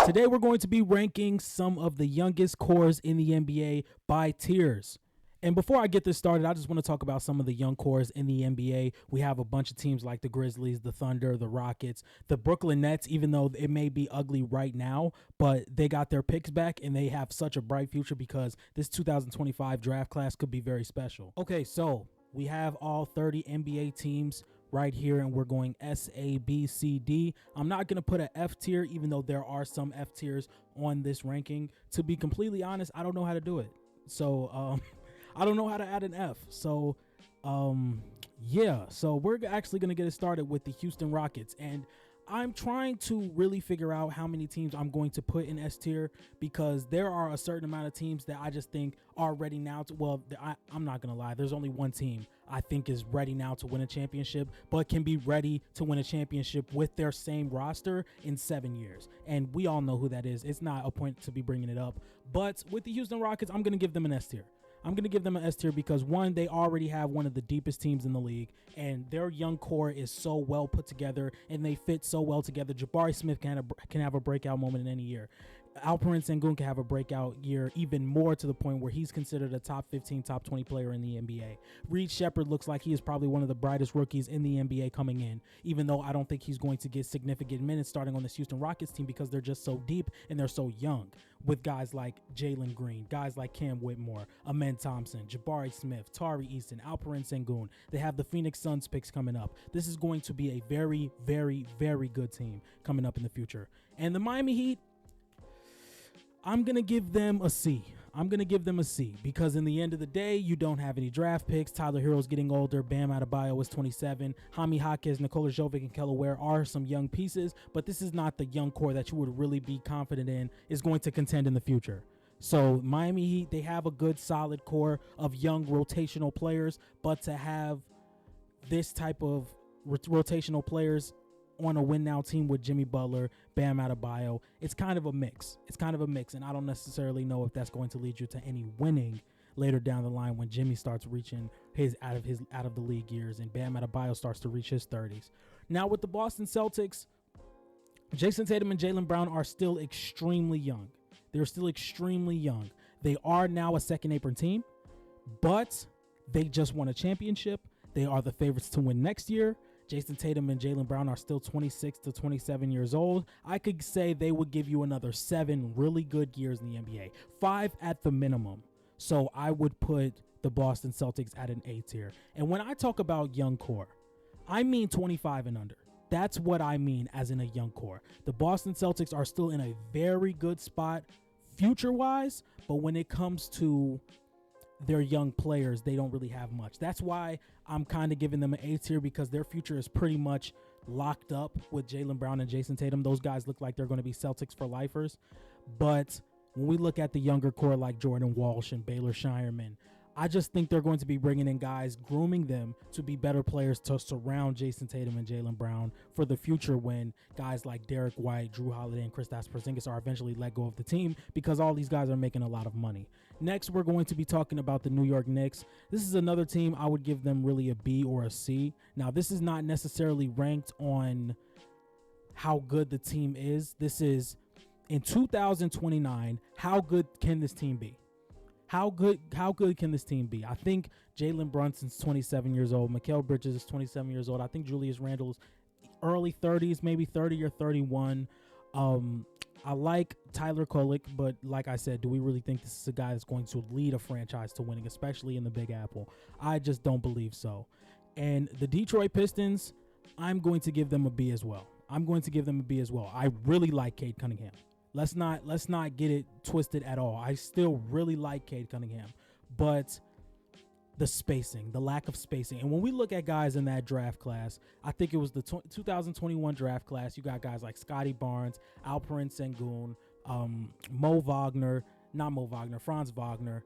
Today we're going to be ranking some of the youngest cores in the NBA by tiers. And before I get this started, I just want to talk about some of the young cores in the NBA. We have a bunch of teams like the Grizzlies, the Thunder, the Rockets, the Brooklyn Nets, even though it may be ugly right now, but they got their picks back and they have such a bright future because this 2025 draft class could be very special. Okay, so we have all 30 NBA teams right here, and we're going S, A, B, C, D. I'm not going to put an F tier, even though there are some F tiers on this ranking. To be completely honest, I don't know how to do it. So, I don't know how to add an F. So, yeah. So we're actually going to get it started with the Houston Rockets. And I'm trying to really figure out how many teams I'm going to put in S tier because there are a certain amount of teams that I just think are ready now to, well, I'm not going to lie. There's only one team I think is ready now to win a championship, but can be ready to win a championship with their same roster in 7 years. And we all know who that is. It's not a point to be bringing it up. But with the Houston Rockets, I'm going to give them an S tier. I'm going to give them an S tier because, one, they already have one of the deepest teams in the league, and their young core is so well put together, and they fit so well together. Jabari Smith can have a breakout moment in any year. Alperen Sengun can have a breakout year, even more to the point where he's considered a top 15, top 20 player in the NBA. Reed Shepherd looks like he is probably one of the brightest rookies in the NBA coming in, even though I don't think he's going to get significant minutes starting on this Houston Rockets team because they're just so deep and they're so young, with guys like Jalen Green, guys like Cam Whitmore, Amen Thompson, Jabari Smith, Tari Eason, Alperen Sengun. They have the Phoenix Suns picks coming up. This is going to be a very, very, very good team coming up in the future. And the Miami Heat, I'm going to give them a C. I'm going to give them a C because in the end of the day, you don't have any draft picks. Tyler Hero's getting older. Bam Adebayo is 27. Jaime Jaquez, Nikola Jovic, and Kelly Ware are some young pieces, but this is not the young core that you would really be confident in is going to contend in the future. So Miami Heat, they have a good solid core of young rotational players, but to have this type of rotational players on a win now team with Jimmy Butler, Bam Adebayo, it's kind of a mix. And I don't necessarily know if that's going to lead you to any winning later down the line when Jimmy starts reaching his out of the league years and Bam Adebayo starts to reach his 30s. Now with the Boston Celtics, Jason Tatum and Jaylen Brown are still extremely young. They're still extremely young. They are now a second apron team, but they just won a championship. They are the favorites to win next year. Jason Tatum and Jaylen Brown are still 26 to 27 years old. I could say they would give you another 7 really good years in the NBA, 5 at the minimum. So I would put the Boston Celtics at an A tier. And when I talk about young core, I mean 25 and under. That's what I mean as in a young core. The Boston Celtics are still in a very good spot future-wise, but when it comes to their young players, they don't really have much. That's why I'm kind of giving them an A tier because their future is pretty much locked up with Jaylen Brown and Jason Tatum. Those guys look like they're going to be Celtics for lifers. But when we look at the younger core like Jordan Walsh and Baylor Shireman, I just think they're going to be bringing in guys, grooming them to be better players to surround Jason Tatum and Jaylen Brown for the future when guys like Derek White, Drew Holiday, and Kristaps Porzingis are eventually let go of the team because all these guys are making a lot of money. Next, we're going to be talking about the New York Knicks. This is another team I would give them really a B or a C. Now, this is not necessarily ranked on how good the team is. This is in 2029, how good can this team be? How good can this team be? I think Jalen Brunson's 27 years old. Mikal Bridges is 27 years old. I think Julius Randle's early 30s, maybe 30 or 31. I like Tyler Kolek, but like I said, do we really think this is a guy that's going to lead a franchise to winning, especially in the Big Apple? I just don't believe so. And the Detroit Pistons, I'm going to give them a B as well. I really like Cade Cunningham. Let's not get it twisted at all. I still really like Cade Cunningham, but the spacing, the lack of spacing. And when we look at guys in that draft class, I think it was the 2021 draft class. You got guys like Scotty Barnes, Alperen Sengun, Franz Wagner.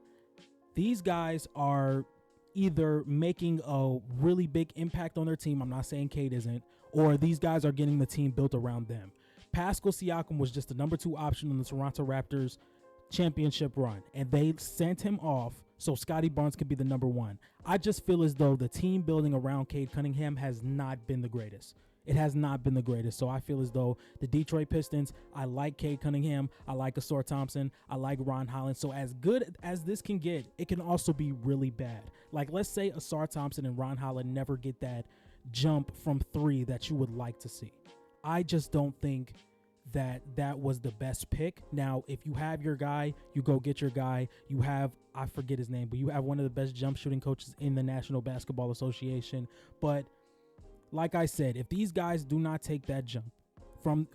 These guys are either making a really big impact on their team. I'm not saying Cade isn't, or these guys are getting the team built around them. Pascal Siakam was just the number 2 option in the Toronto Raptors championship run, and they sent him off so Scotty Barnes could be the number 1. I just feel as though the team building around Cade Cunningham has not been the greatest. It has not been the greatest. So I feel as though the Detroit Pistons, I like Cade Cunningham, I like Asar Thompson, I like Ron Holland. So as good as this can get, it can also be really bad. Like, let's say Asar Thompson and Ron Holland never get that jump from three that you would like to see. I just don't think that was the best pick. Now, if you have your guy, you go get your guy. You have, I forget his name, but you have one of the best jump shooting coaches in the National Basketball Association. But like I said, if these guys do not take that jump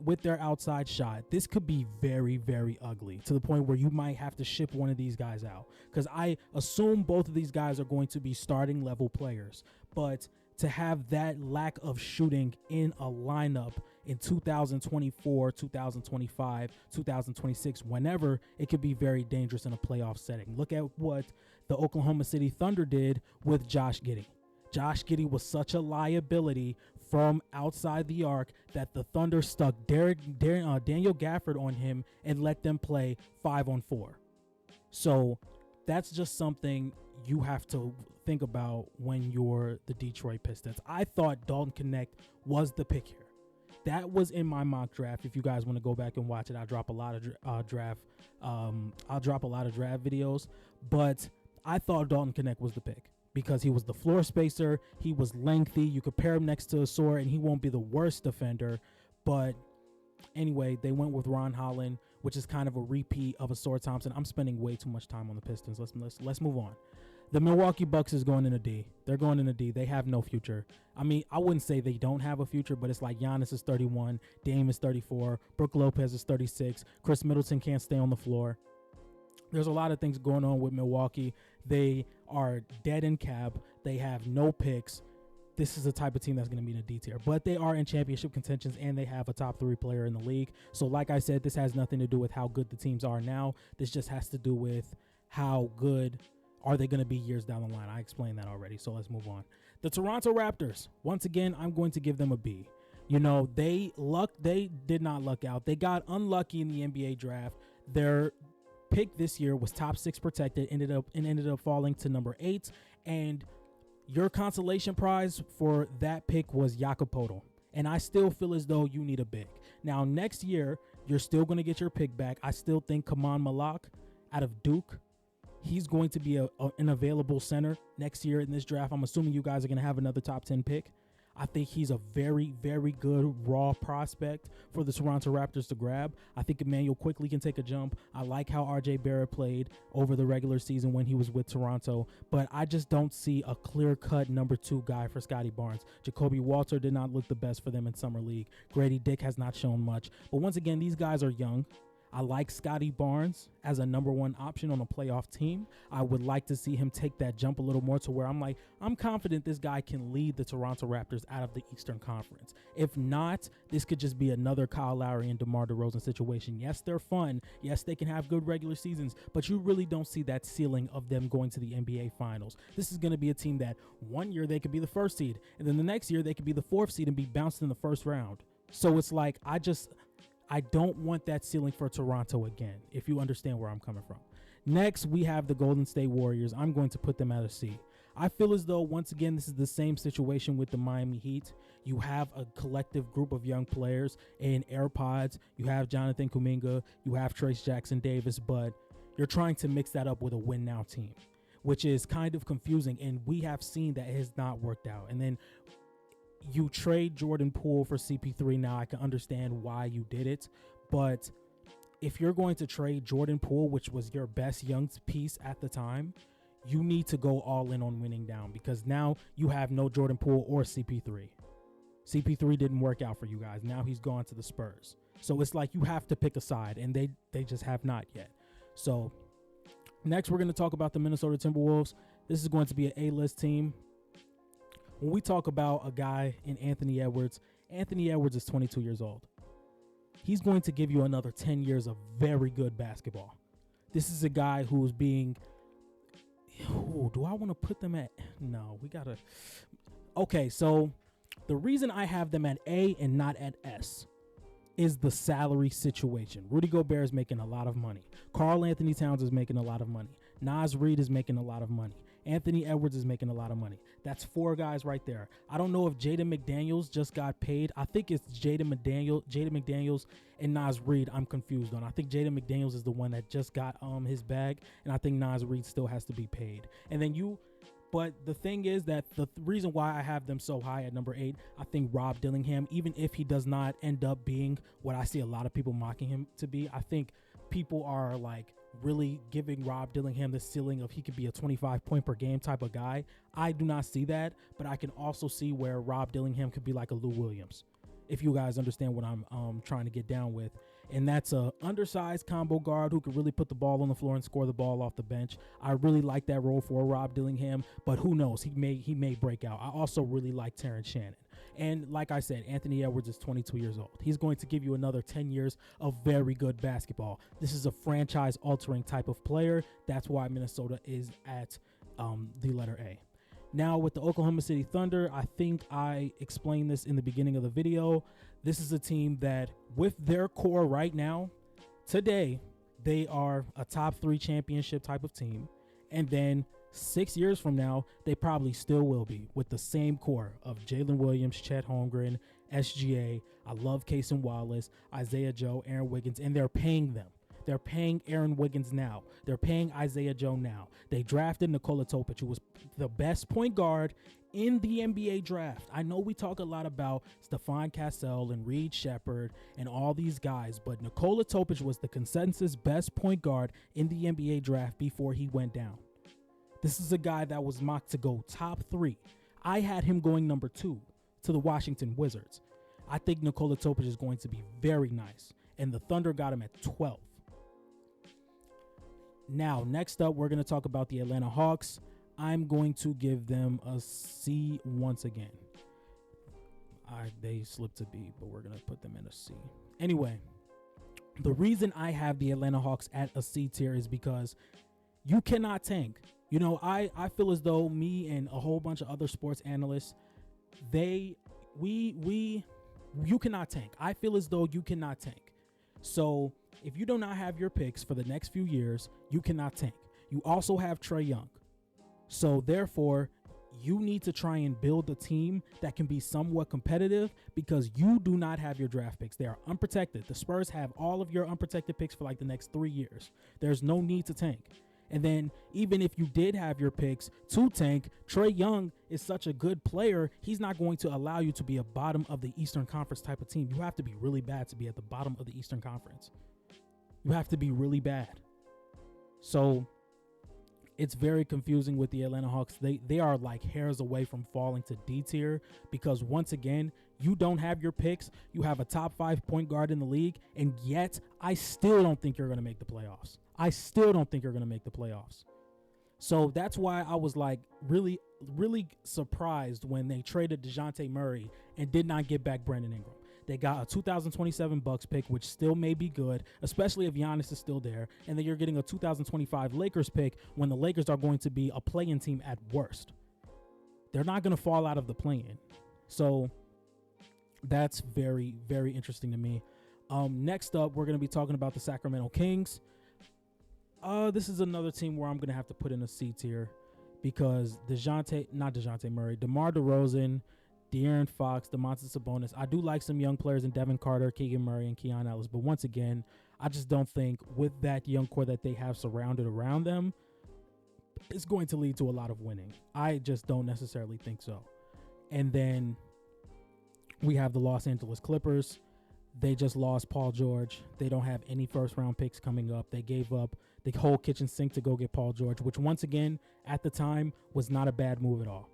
with their outside shot, this could be very, very ugly, to the point where you might have to ship one of these guys out, because I assume both of these guys are going to be starting level players. But to have that lack of shooting in a lineup in 2024, 2025, 2026, whenever, it could be very dangerous in a playoff setting. Look at what the Oklahoma City Thunder did with Josh Giddey. Josh Giddey was such a liability from outside the arc that the Thunder stuck Daniel Gafford on him and let them play 5-on-4. So that's just something you have to think about when you're the Detroit Pistons. I thought Dalton Connect was the pick here. That was in my mock draft. If you guys want to go back and watch it, I'll drop a lot of draft videos. But I thought Dalton Connect was the pick, because he was the floor spacer. He was lengthy. You could pair him next to Asar, and he won't be the worst defender. But anyway, they went with Ron Holland, which is kind of a repeat of Asar Thompson. I'm spending way too much time on the Pistons. Let's move on. The Milwaukee Bucks is going in a D. They're going in a D. They have no future. I mean, I wouldn't say they don't have a future, but it's like Giannis is 31, Dame is 34, Brook Lopez is 36, Chris Middleton can't stay on the floor. There's a lot of things going on with Milwaukee. They are dead in cap. They have no picks. This is the type of team that's going to be in a D tier. But they are in championship contentions, and they have a top 3 player in the league. So like I said, this has nothing to do with how good the teams are now. This just has to do with how good are they going to be years down the line. I explained that already, so let's move on. The Toronto Raptors, once again, I'm going to give them a B. You know, they did not luck out. They got unlucky in the NBA draft. Their pick this year was top 6 protected, ended up falling to number 8, and your consolation prize for that pick was Jakob Poeltl. And I still feel as though you need a big. Now, next year, you're still going to get your pick back. I still think Kaman Malak out of Duke, he's going to be an available center next year in this draft. I'm assuming you guys are going to have another top 10 pick. I think he's a very, very good raw prospect for the Toronto Raptors to grab. I think Emmanuel quickly can take a jump. I like how RJ Barrett played over the regular season when he was with Toronto, but I just don't see a clear-cut number 2 guy for Scotty Barnes. Jacoby Walter did not look the best for them in Summer League. Grady Dick has not shown much. But once again, these guys are young. I like Scotty Barnes as a number 1 option on a playoff team. I would like to see him take that jump a little more to where I'm confident this guy can lead the Toronto Raptors out of the Eastern Conference. If not, this could just be another Kyle Lowry and DeMar DeRozan situation. Yes, they're fun. Yes, they can have good regular seasons, but you really don't see that ceiling of them going to the NBA Finals. This is going to be a team that one year they could be the 1st seed, and then the next year they could be the 4th seed and be bounced in the 1st round. So it's like, I don't want that ceiling for Toronto again, if you understand where I'm coming from. Next, we have the Golden State Warriors. I'm going to put them at a C. I feel as though, once again, this is the same situation with the Miami Heat. You have a collective group of young players in AirPods. You have Jonathan Kuminga. You have Trace Jackson Davis, but you're trying to mix that up with a win-now team, which is kind of confusing, and we have seen that it has not worked out. And then you trade Jordan Poole for CP3. Now I can understand why you did it, but if you're going to trade Jordan Poole, which was your best young piece at the time, you need to go all in on winning down, because now you have no Jordan Poole or CP3. CP3 didn't work out for you guys. Now he's gone to the Spurs. So it's like you have to pick a side, and they just have not yet. So next we're going to talk about the Minnesota Timberwolves. This is going to be an A-list team. When we talk about a guy in Anthony Edwards is 22 years old. He's going to give you another 10 years of very good basketball. This is a guy who's being... do I want to put them at... No, we got to... Okay, so the reason I have them at A and not at S is the salary situation. Rudy Gobert is making a lot of money. Karl Anthony Towns is making a lot of money. Naz Reid is making a lot of money. Anthony Edwards is making a lot of money. That's 4 guys right there. I don't know if Jaden McDaniels just got paid. I think it's Jaden McDaniels and Nas Reed I'm confused on. I think Jaden McDaniels is the one that just got his bag, and I think Nas Reed still has to be paid. And then but the thing is that the reason why I have them so high at number 8, I think Rob Dillingham, even if he does not end up being what I see a lot of people mocking him to be, I think people are like really giving Rob Dillingham the ceiling of he could be a 25 point per game type of guy. I do not see that, but I can also see where Rob Dillingham could be like a Lou Williams, if you guys understand what I'm trying to get down with. And that's a undersized combo guard who could really put the ball on the floor and score the ball off the bench. I really like that role for Rob Dillingham, but who knows? He may break out. I also really like Terrence Shannon. And like I said, Anthony Edwards is 22 years old. He's going to give you another 10 years of very good basketball. This is a franchise-altering type of player. That's why Minnesota is at the letter A. Now, with the Oklahoma City Thunder, I think I explained this in the beginning of the video. This is a team that, with their core right now, today, they are a top 3 championship type of team. And then 6 years from now, they probably still will be with the same core of Jalen Williams, Chet Holmgren, SGA. I love Cason Wallace, Isaiah Joe, Aaron Wiggins, and they're paying them. They're paying Aaron Wiggins now. They're paying Isaiah Joe now. They drafted Nikola Topic, who was the best point guard in the NBA draft. I know we talk a lot about Stephon Cassell and Reed Shepherd and all these guys, but Nikola Topic was the consensus best point guard in the NBA draft before he went down. This is a guy that was mocked to go top 3. I had him going number 2 to the Washington Wizards. I think Nikola Topic is going to be very nice, and the Thunder got him at 12. Now, next up, we're going to talk about the Atlanta Hawks. I'm going to give them a C once again. They slipped to B, but we're going to put them in a C. Anyway, the reason I have the Atlanta Hawks at a C tier is because you cannot tank. You know, I feel as though me and a whole bunch of other sports analysts, you cannot tank. I feel as though you cannot tank. So if you do not have your picks for the next few years, you cannot tank. You also have Trae Young. So therefore, you need to try and build a team that can be somewhat competitive because you do not have your draft picks. They are unprotected. The Spurs have all of your unprotected picks for like the next 3 years. There's no need to tank. And then even if you did have your picks to tank, Trae Young is such a good player, he's not going to allow you to be a bottom of the Eastern Conference type of team. You have to be really bad to be at the bottom of the Eastern Conference. You have to be really bad. So it's very confusing with the Atlanta Hawks. They are like hairs away from falling to D tier because once again, you don't have your picks. You have a top 5 point guard in the league, and yet I still don't think you're going to make the playoffs. I still don't think you're going to make the playoffs. So that's why I was like really, really surprised when they traded DeJounte Murray and did not get back Brandon Ingram. They got a 2027 Bucks pick, which still may be good, especially if Giannis is still there. And then you're getting a 2025 Lakers pick when the Lakers are going to be a play-in team at worst. They're not going to fall out of the play-in. So that's very, very interesting to me. Next up, we're going to be talking about the Sacramento Kings. This is another team where I'm going to have to put in a C tier because DeMar DeRozan, De'Aaron Fox, Domantas Sabonis. I do like some young players in Devin Carter, Keegan Murray, and Keon Ellis. But once again, I just don't think with that young core that they have surrounded around them, it's going to lead to a lot of winning. I just don't necessarily think so. And then we have the Los Angeles Clippers. They just lost Paul George. They don't have any first-round picks coming up. They gave up the whole kitchen sink to go get Paul George, which once again, at the time, was not a bad move at all.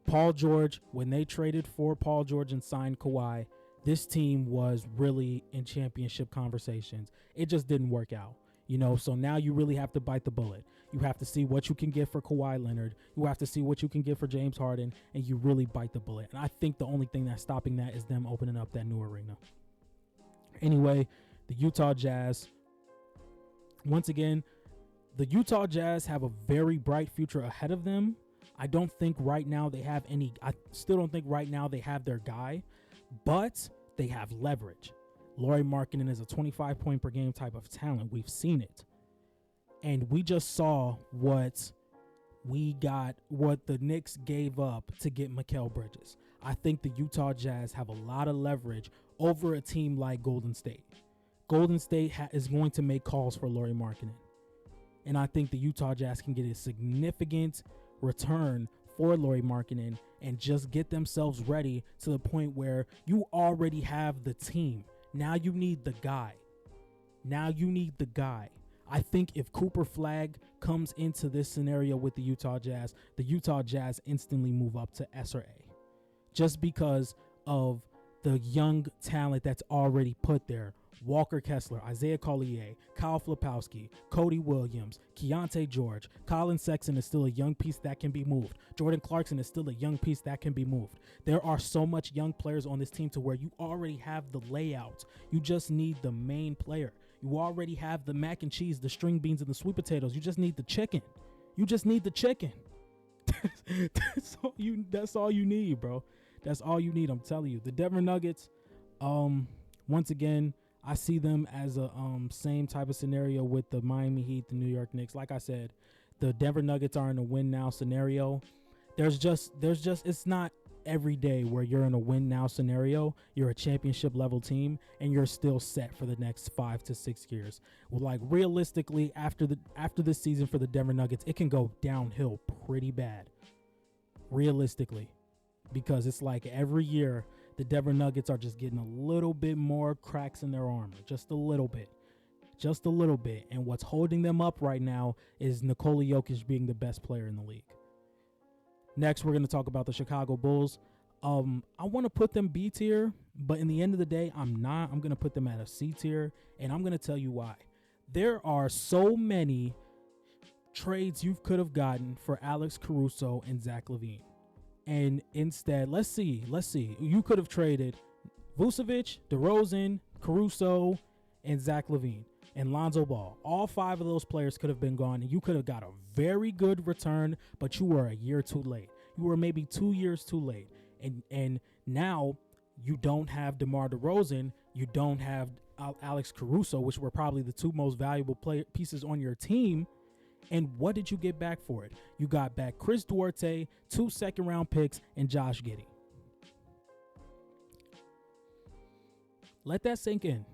Paul George, when they traded for Paul George and signed Kawhi, this team was really in championship conversations. It just didn't work out, you know, so now you really have to bite the bullet. You have to see what you can get for Kawhi Leonard. You have to see what you can get for James Harden, and you really bite the bullet. And I think the only thing that's stopping that is them opening up that new arena. Anyway, the Utah Jazz. Once again, the Utah Jazz have a very bright future ahead of them. I don't think right now they have any. I still don't think right now they have their guy, but they have leverage. Lauri Markkanen is a 25 point per game type of talent. We've seen it. And we just saw what we got what the Knicks gave up to get Mikal Bridges. I think the Utah Jazz have a lot of leverage over a team like Golden State. Golden State is going to make calls for Lauri Markkanen. And I think the Utah Jazz can get a significant return for Lauri Markkanen and just get themselves ready to the point where you already have the team. Now you need the guy. I think if Cooper Flagg comes into this scenario with the Utah Jazz instantly move up to S or A. Just because of the young talent that's already put there. Walker Kessler, Isaiah Collier, Kyle Flipowski, Cody Williams, Keontae George, Colin Sexton is still a young piece that can be moved. Jordan Clarkson is still a young piece that can be moved. There are so much young players on this team to where you already have the layout. You just need the main player. You already have the mac and cheese, the string beans, and the sweet potatoes. You just need the chicken. That's all you need, bro. That's all you need. I'm telling you. The Denver Nuggets, once again, I see them as a same type of scenario with the Miami Heat, the New York Knicks. Like I said, the Denver Nuggets are in a win now scenario. It's not every day where you're in a win now scenario. You're a championship level team and you're still set for the next 5 to 6 years. Well, like realistically, after this season for the Denver Nuggets, it can go downhill pretty bad. Realistically, because it's like every year the Denver Nuggets are just getting a little bit more cracks in their armor, just a little bit. And what's holding them up right now is Nikola Jokic being the best player in the league. Next, we're going to talk about the Chicago Bulls. I want to put them B tier, but in the end of the day, I'm not. I'm going to put them at a C tier, and I'm going to tell you why. There are so many trades you could have gotten for Alex Caruso and Zach LaVine. And instead, let's see. You could have traded Vucevic, DeRozan, Caruso, and Zach LaVine, and Lonzo Ball. All 5 of those players could have been gone, and you could have got a very good return, but you were a year too late. You were maybe 2 years too late. And now you don't have DeMar DeRozan. You don't have Alex Caruso, which were probably the 2 most valuable pieces on your team. And what did you get back for it? You got back Chris Duarte, 2 second-round picks, and Josh Giddey. Let that sink in.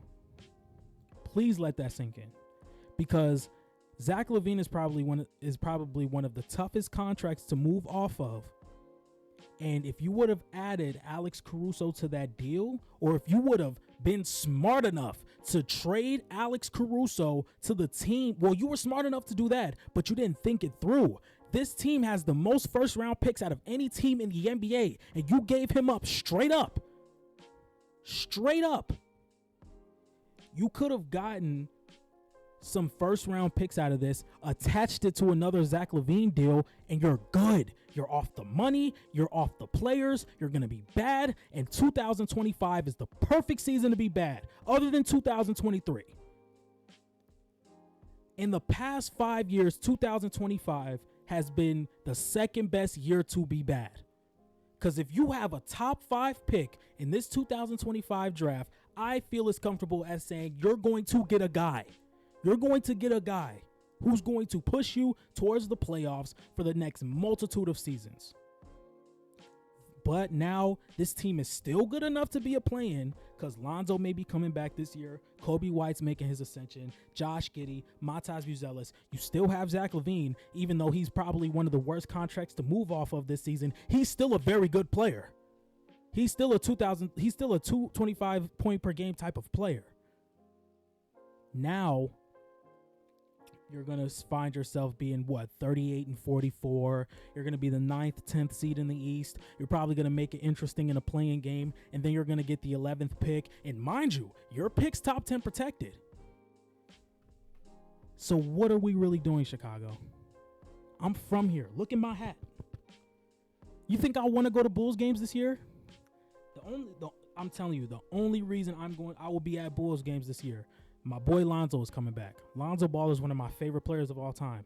Please let that sink in. Because Zach LaVine is probably one of the toughest contracts to move off of. And if you would have added Alex Caruso to that deal, or if you would have been smart enough to trade Alex Caruso to the team, well, you were smart enough to do that, but you didn't think it through. This team has the most first-round picks out of any team in the NBA, and you gave him up straight up. Straight up. You could have gotten some first-round picks out of this, attached it to another Zach LaVine deal, and you're good. You're off the money. You're off the players. You're going to be bad. And 2025 is the perfect season to be bad, other than 2023. In the past 5 years, 2025 has been the second best year to be bad. Because if you have a top 5 pick in this 2025 draft, I feel as comfortable as saying you're going to get a guy. You're going to get a guy who's going to push you towards the playoffs for the next multitude of seasons. But now this team is still good enough to be a play-in because Lonzo may be coming back this year. Kobe White's making his ascension. Josh Giddey, Matas Buzelis. You still have Zach LaVine, even though he's probably one of the worst contracts to move off of this season. He's still a very good player. He's still a 225 point per game type of player. Now you're going to find yourself being, 38-44. You're going to be the 9th, 10th seed in the East. You're probably going to make it interesting in a playing game, and then you're going to get the 11th pick. And mind you, your pick's top 10 protected. So what are we really doing, Chicago? I'm from here. Look at my hat. You think I want to go to Bulls games this year? I'm telling you, the only reason I will be at Bulls games this year, my boy Lonzo is coming back. Lonzo Ball is one of my favorite players of all time.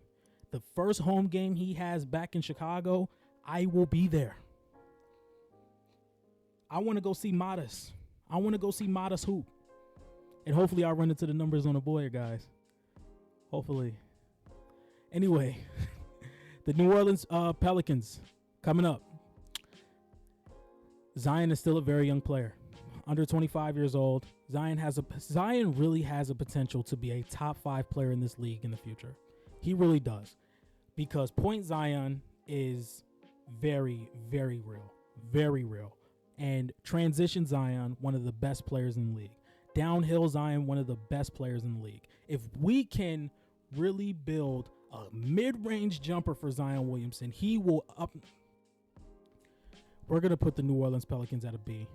The first home game he has back in Chicago, I will be there. I want to go see Matas. I want to go see Matas hoop. And hopefully I'll run into the numbers on the boy, guys. Hopefully. Anyway, The New Orleans Pelicans coming up. Zion is still a very young player, under 25 years old. Zion really has a potential to be a top 5 player in this league in the future. He really does, because point Zion is very, very real, very real. And transition Zion, one of the best players in the league. Downhill Zion, one of the best players in the league. If we can really build a mid-range jumper for Zion Williamson, he will up. We're going to put the New Orleans Pelicans at a B.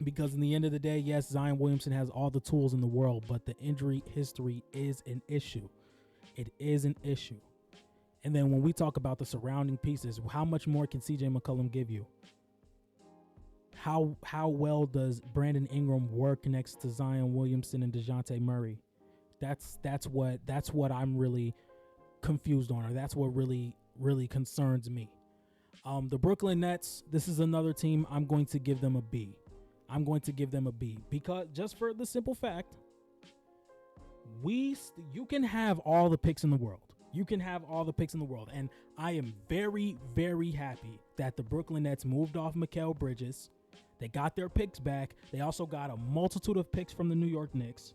Because in the end of the day, yes, Zion Williamson has all the tools in the world, but the injury history is an issue. It is an issue. And then when we talk about the surrounding pieces, how much more can CJ McCollum give you? How well does Brandon Ingram work next to Zion Williamson and DeJounte Murray? That's what I'm really confused on, or that's what really concerns me. The Brooklyn Nets, this is another team I'm going to give them a B. I'm going to give them a B because just for the simple fact, you can have all the picks in the world. You can have all the picks in the world. And I am very, very happy that the Brooklyn Nets moved off Mikal Bridges. They got their picks back. They also got a multitude of picks from the New York Knicks.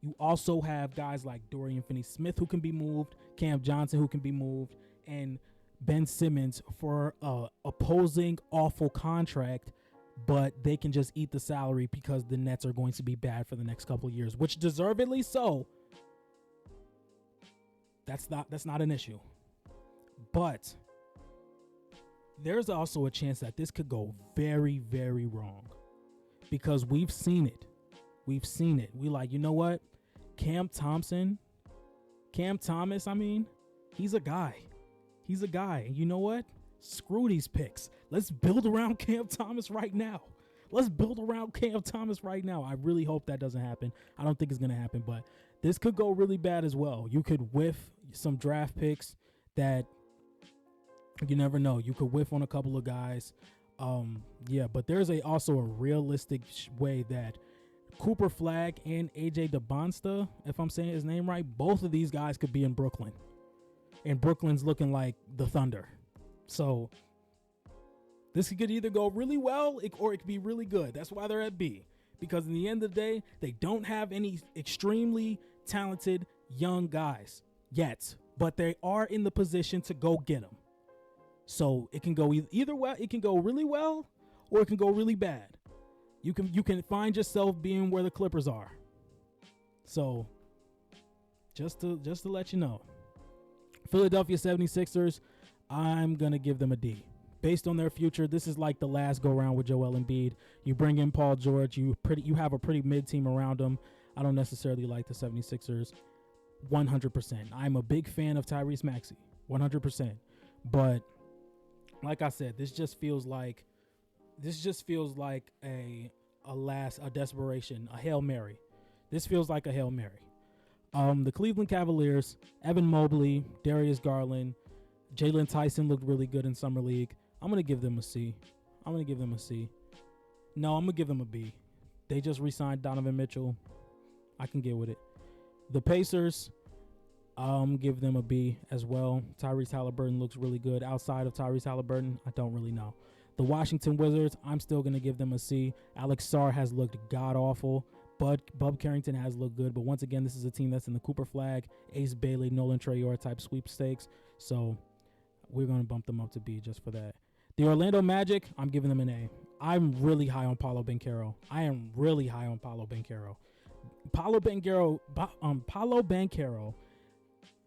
You also have guys like Dorian Finney-Smith who can be moved, Cam Johnson who can be moved, and Ben Simmons for a opposing awful contract, but they can just eat the salary because the Nets are going to be bad for the next couple of years, which deservedly so. That's not an issue. But there's also a chance that this could go very, very wrong because we've seen it. We've seen it. We like, you know what? Cam Thomas, he's a guy. He's a guy. And you know what? Screw these picks. Let's build around Cam Thomas right now. Let's build around Cam Thomas right now. I really hope that doesn't happen. I don't think it's going to happen, but this could go really bad as well. You could whiff some draft picks that you never know. You could whiff on a couple of guys. But there's also a realistic way that Cooper Flagg and AJ DeBonsta, if I'm saying his name right, both of these guys could be in Brooklyn. And Brooklyn's looking like the Thunder. So this could either go really well or it could be really good. That's why they're at B. Because in the end of the day, they don't have any extremely talented young guys yet. But they are in the position to go get them. So it can go either way. It can go really well or it can go really bad. You can find yourself being where the Clippers are. So just to let you know. Philadelphia 76ers, I'm going to give them a D. Based on their future, this is like the last go-round with Joel Embiid. You bring in Paul George. You have a pretty mid-team around them. I don't necessarily like the 76ers 100%. I'm a big fan of Tyrese Maxey, 100%. But like I said, this just feels like a desperation, a Hail Mary. This feels like a Hail Mary. The Cleveland Cavaliers, Evan Mobley, Darius Garland, Jalen Tyson looked really good in Summer League. I'm going to give them a C. No, I'm going to give them a B. They just re-signed Donovan Mitchell. I can get with it. The Pacers, give them a B as well. Tyrese Halliburton looks really good. Outside of Tyrese Halliburton, I don't really know. The Washington Wizards, I'm still going to give them a C. Alex Sarr has looked god-awful. Bub Carrington has looked good. But once again, this is a team that's in the Cooper Flagg, Ace Bailey, Nolan Traore type sweepstakes. So we're going to bump them up to B just for that. The Orlando Magic, I'm giving them an A. I'm really high on Paolo Banchero. Paolo Banchero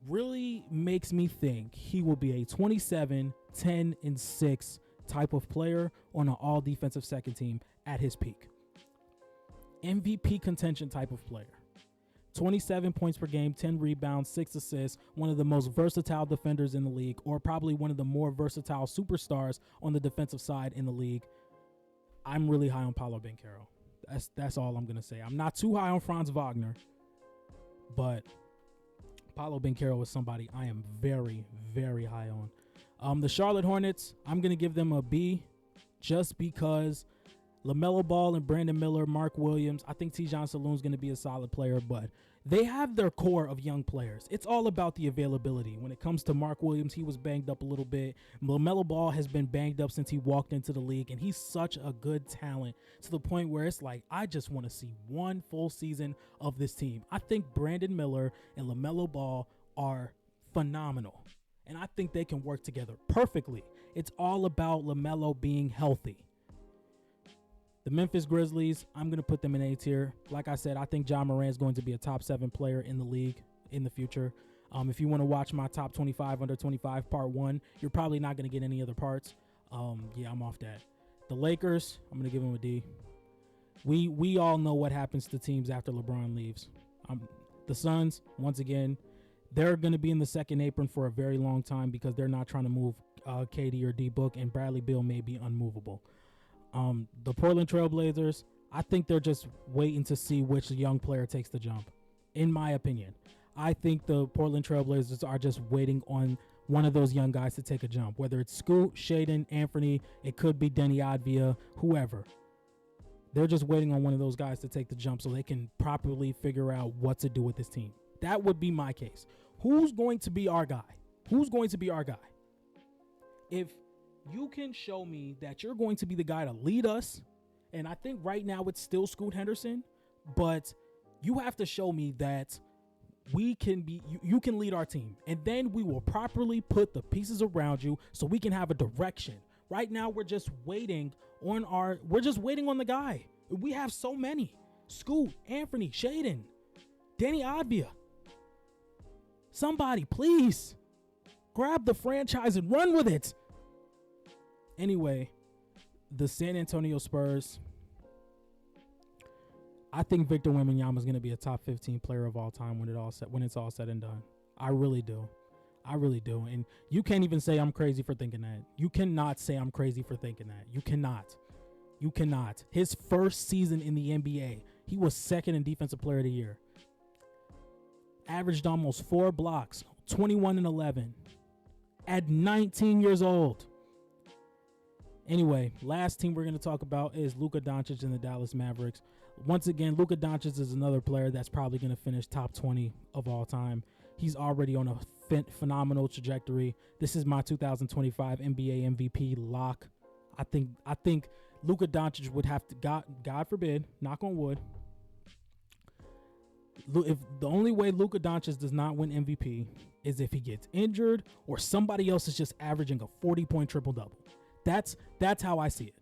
really makes me think he will be a 27, 10, and 6 type of player on an all-defensive second team at his peak. MVP contention type of player. 27 points per game, 10 rebounds, 6 assists, one of the most versatile defenders in the league, or probably one of the more versatile superstars on the defensive side in the league. I'm really high on Paolo Banchero. That's all I'm going to say. I'm not too high on Franz Wagner, but Paolo Banchero is somebody I am very, very high on. The Charlotte Hornets, I'm going to give them a B just because LaMelo Ball and Brandon Miller, Mark Williams. I think Tijon Saloon's going to be a solid player, but they have their core of young players. It's all about the availability. When it comes to Mark Williams, he was banged up a little bit. LaMelo Ball has been banged up since he walked into the league, and he's such a good talent to the point where it's like, I just want to see one full season of this team. I think Brandon Miller and LaMelo Ball are phenomenal, and I think they can work together perfectly. It's all about LaMelo being healthy. The Memphis Grizzlies, I'm going to put them in A tier. Like I said, I think Ja Morant is going to be a top 7 player in the league in the future. If you want to watch my top 25 under 25 part 1, you're probably not going to get any other parts. Yeah, I'm off that. The Lakers, I'm going to give them a D. We all know what happens to teams after LeBron leaves. The Suns, once again, they're going to be in the second apron for a very long time because they're not trying to move KD or D-Book, and Bradley Beal may be unmovable. The Portland Trailblazers, I think they're just waiting to see which young player takes the jump. In my opinion, I think the Portland Trailblazers are just waiting on one of those young guys to take a jump. Whether it's Scoot, Shaden, Anthony, it could be Denny Advia, whoever. They're just waiting on one of those guys to take the jump so they can properly figure out what to do with this team. That would be my case. Who's going to be our guy? Who's going to be our guy? If you can show me that you're going to be the guy to lead us, and I think right now it's still Scoot Henderson, but you have to show me that we can be, you can lead our team, and then we will properly put the pieces around you so we can have a direction. Right now we're just waiting on the guy. We have so many. Scoot, Anthony, Shaden, Danny Advia. Somebody, please grab the franchise and run with it. Anyway, the San Antonio Spurs, I think Victor Wembanyama is going to be a top 15 player of all time when it's all said and done. I really do. And you can't even say I'm crazy for thinking that. You cannot say I'm crazy for thinking that. You cannot. His first season in the NBA, he was second in Defensive Player of the Year. Averaged almost 4 blocks, 21 and 11 at 19 years old. Anyway, last team we're going to talk about is Luka Doncic and the Dallas Mavericks. Once again, Luka Doncic is another player that's probably going to finish top 20 of all time. He's already on a phenomenal trajectory. This is my 2025 NBA MVP lock. I think Luka Doncic would have to, God forbid, knock on wood, if the only way Luka Doncic does not win MVP is if he gets injured or somebody else is just averaging a 40-point triple-double. That's how I see it.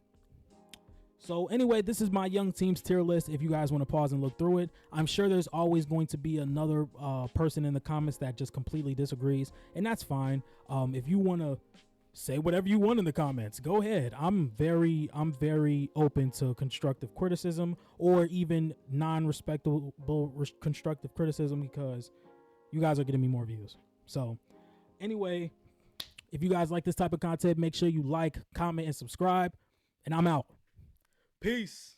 So anyway, this is my young teams tier list. If you guys want to pause and look through it, I'm sure there's always going to be another person in the comments that just completely disagrees, and that's fine. If you want to say whatever you want in the comments, go ahead. I'm very open to constructive criticism or even non-respectable constructive criticism because you guys are getting me more views. So anyway, if you guys like this type of content, make sure you like, comment, and subscribe. And I'm out. Peace.